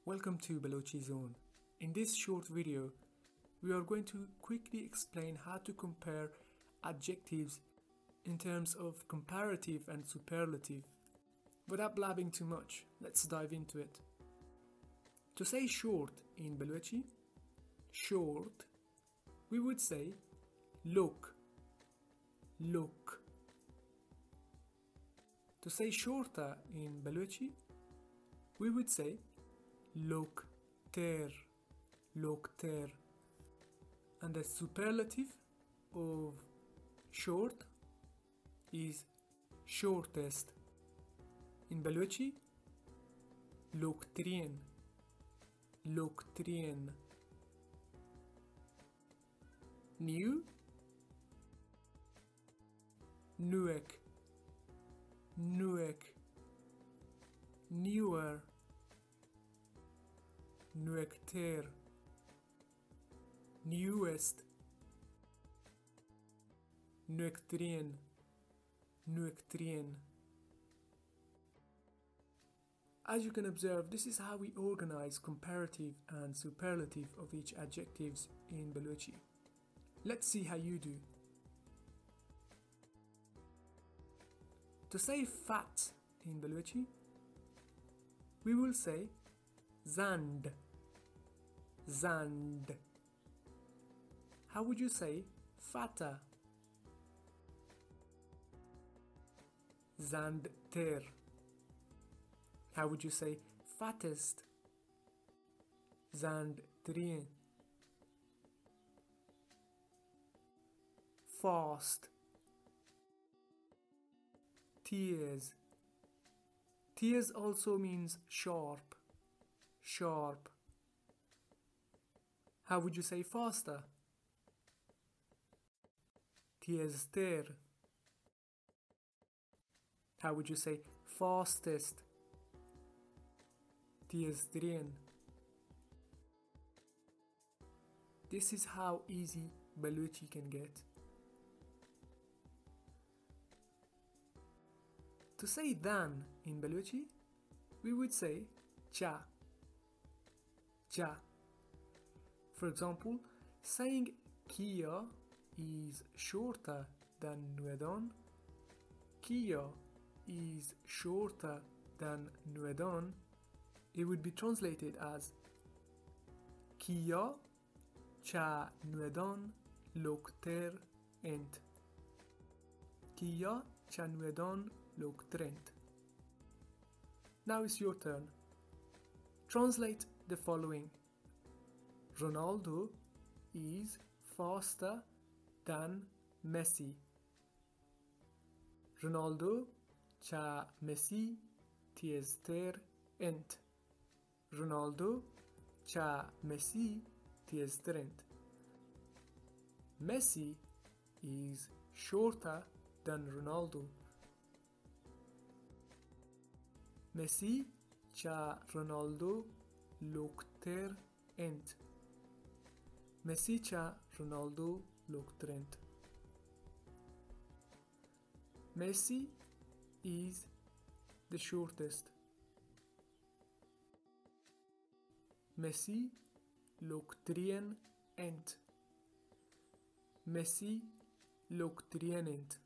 Welcome to Balochi Zone. In this short video, we are going to quickly explain how to compare adjectives in terms of comparative and superlative. Without blabbing too much, let's dive into it. To say short in Balochi, short, we would say look, look. To say shorter in Balochi, we would say lokter, lokter. And the superlative of short is shortest. In Balochi, loktrien, loktrien. New, nuek, nuek. Newer, nuekter. Newest, nuektrien, nuektrien. As you can observe, this is how we organize comparative and superlative of each adjectives in Balochi. Let's see how you do. To say fat in Balochi, we will say zand, zand. How would you say fatter? Zandter. How would you say fattest? Zandtrien. Fast. Tears. Tears also means sharp, sharp. How would you say faster? Tiester. How would you say fastest? Tiestrien. This is how easy Balochi can get. To say than in Balochi, we would say cha, cha. For example, saying Kia is shorter than Nuedon, Kia is shorter than Nuedon, it would be translated as Kia cha Nuedon lokter ent. Kia cha Nuedon loktrent. Now it's your turn. Translate the following. Ronaldo is faster than Messi. Ronaldo cha Messi tiester ent. Ronaldo cha Messi tiesterent. Messi is shorter than Ronaldo. Messi cha Ronaldo lokter ent. Messi cha Ronaldo loktrent. Messi is the shortest. Messi loktrien ent. Messi loktrien ent.